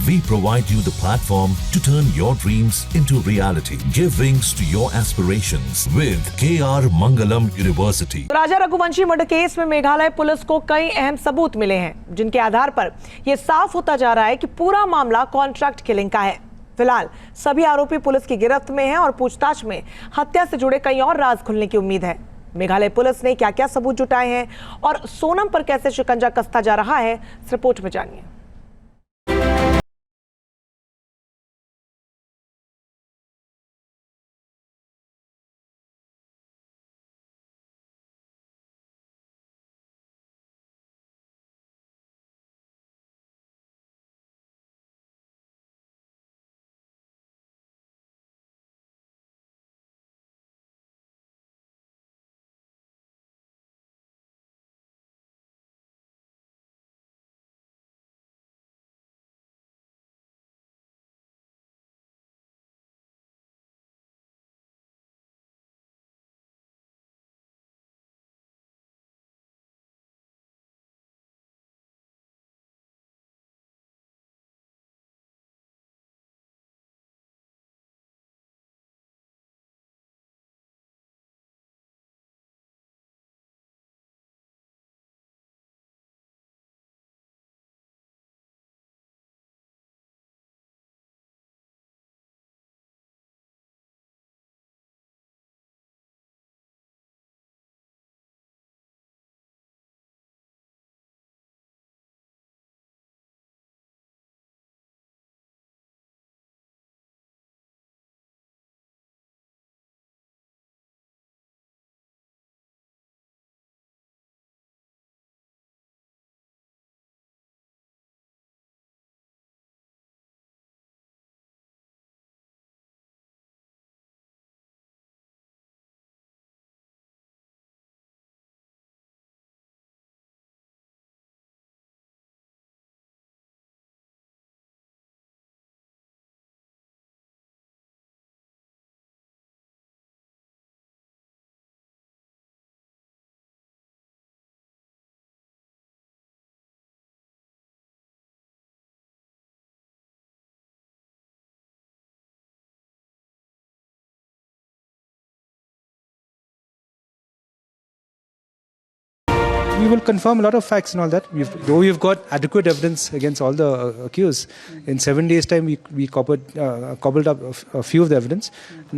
We provide you the platform to turn your dreams into reality. Give wings to your aspirations with KR Mangalam University. Raja Raghuvanshi murder case में Meghalaya police को कई अहम सबूत मिले हैं, जिनके आधार पर यह साफ होता जा रहा है कि पूरा मामला कॉन्ट्रैक्ट किलिंग का है। फिलहाल सभी आरोपी पुलिस की गिरफ्त में हैं और पूछताछ में हत्या से जुड़े कई और राज खुलने की उम्मीद है। मेघालय पुलिस ने क्या क्या सबूत जुटाए हैं और सोनम पर कैसे शिकंजा कसता जा रहा है, इस रिपोर्ट में जानिए। We will confirm a lot of facts and all that. Though we've got adequate evidence against all the accused, in 7 days' time we cobbled up a few of the evidence.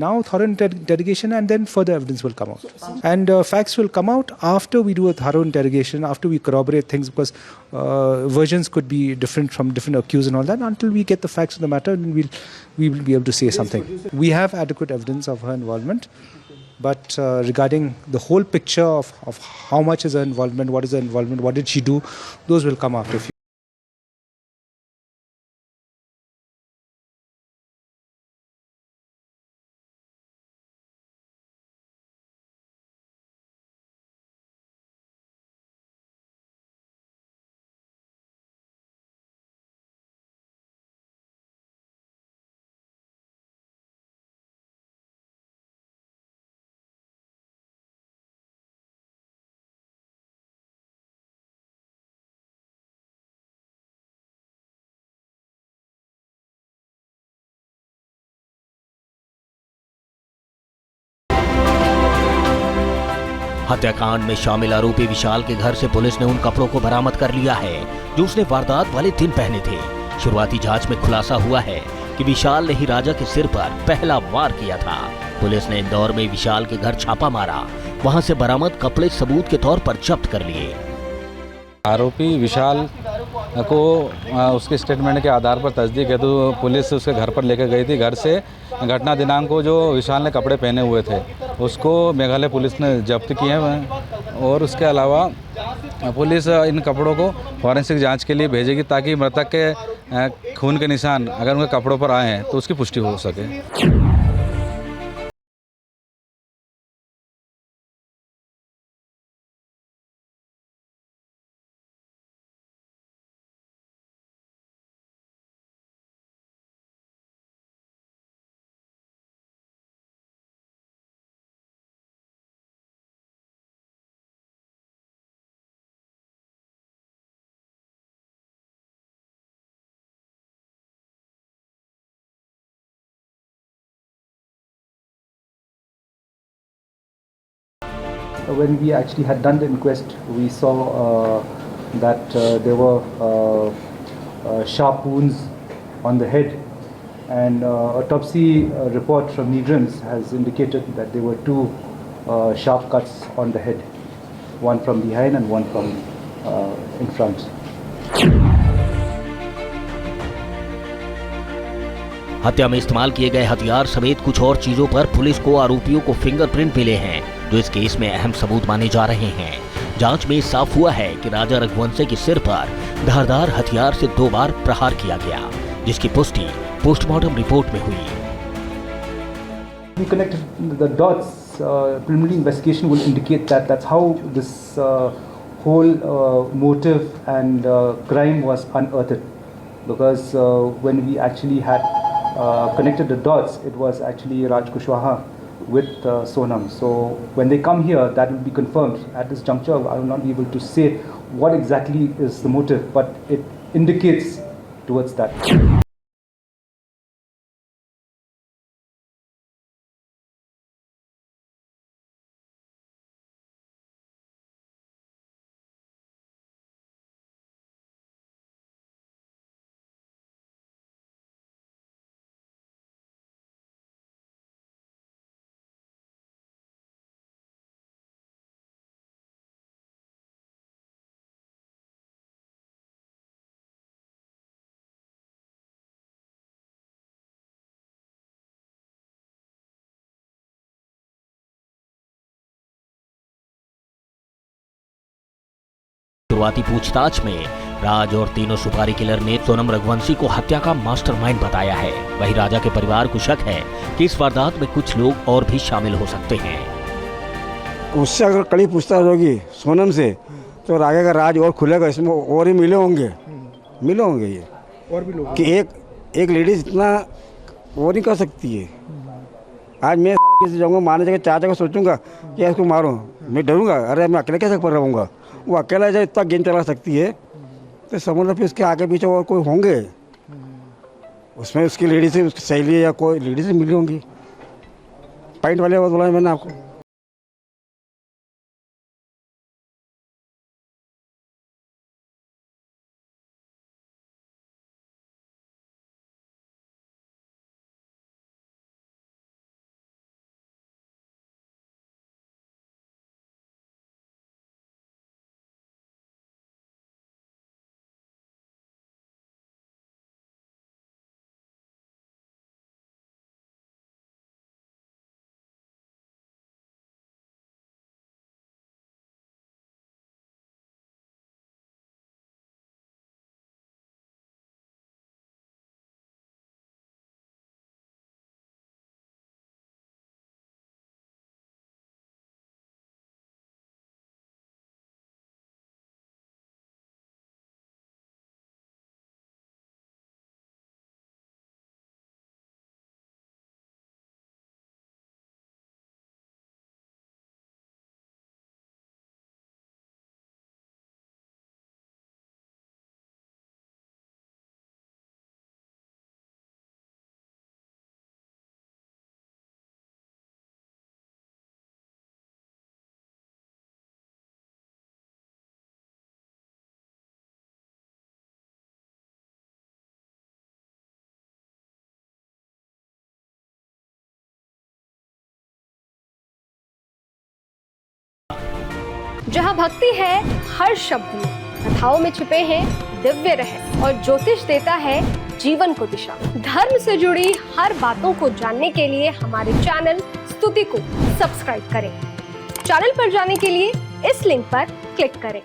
Now thorough interrogation and then further evidence will come out. And facts will come out after we do a thorough interrogation, after we corroborate things, because versions could be different from different accused and all that. Until we get the facts of the matter, we will be able to say something. We have adequate evidence of her involvement. But regarding the whole picture of how much is her involvement, what is her involvement, what did she do, those will come after a few. हत्याकांड में शामिल आरोपी विशाल के घर से police ने उन कपड़ों को बरामद कर लिया है जो उसने वारदात वाले दिन पहने थे। शुरुआती जांच में खुलासा हुआ है कि विशाल ने ही राजा के सिर पर पहला वार किया था। पुलिस ने इंदौर में विशाल के घर छापा मारा, वहां से बरामद कपड़े सबूत के तौर पर जब्त कर लिए। आरोपी विशाल को उसके स्टेटमेंट के आधार पर तस्दीक है तो पुलिस उसके घर पर लेकर गई थी। घर से घटना दिनांक को जो विशाल ने कपड़े पहने हुए थे उसको मेघालय पुलिस ने जब्त किए हैं और उसके अलावा पुलिस इन कपड़ों को फॉरेंसिक जांच के लिए भेजेगी ताकि मृतक के खून के निशान अगर उनके कपड़ों पर आए हैं तो उसकी पुष्टि हो सके। when we actually had done the inquest, we saw that there were sharp wounds on the head, and autopsy report from Nigrims has indicated that there were two sharp cuts on the head, one from behind and one from in front. हत्या में इस्तेमाल किए गए हथियार समेत कुछ और चीजों पर पुलिस को आरोपियों को फिंगरप्रिंट मिले हैं, जो इस केस में अहम सबूत माने जा रहे हैं। जांच में साफ हुआ है कि राजा रघुवंशी के सिर पर धारदार हथियार से 2 बार प्रहार किया गया, जिसकी पुष्टि पोस्टमार्टम रिपोर्ट में हुई। We connected the dots. Preliminary investigation will indicate that that's how this whole motive and crime was unearthed. Because when we actually had connected the dots, it was actually Raj Kushwaha with Sonam. So when they come here, that will be confirmed. At this juncture, I will not be able to say what exactly is the motive, but it indicates towards that. शुरुआती पूछताछ में राज और तीनों सुपारी killer ने सोनम रघुवंशी को हत्या का मास्टरमाइंड बताया है। वहीं राजा के परिवार को शक है कि इस वारदात में कुछ लोग और भी शामिल हो सकते हैं। उससे अगर कड़ी पूछताछ होगी सोनम से, तो राजा का राज और खुलेगा, इसमें और ही मिले होंगे ये और भी लोग कि एक लेडीज इतना वो नहीं कर सकती है। आज मैं किसी जाऊँगा मारने जगह 4 जगह सोचूंगा कि इसको मारूं, मैं डरूंगा, अरे मैं अकेले कैसे पर रहूँगा। वो अकेला जब इतना गेम चला सकती है तो समझ फिर उसके आगे पीछे और कोई होंगे, उसमें उसकी लेडीज से उसकी सहेली या कोई लेडीज से मिली होंगी। पॉइंट वाले बात बोला मैंने आपको। जहाँ भक्ति है हर शब्द में, कथाओं में छिपे हैं दिव्य रहस्य और ज्योतिष देता है जीवन को दिशा। धर्म से जुड़ी हर बातों को जानने के लिए हमारे चैनल स्तुति को सब्सक्राइब करें। चैनल पर जाने के लिए इस लिंक पर क्लिक करें।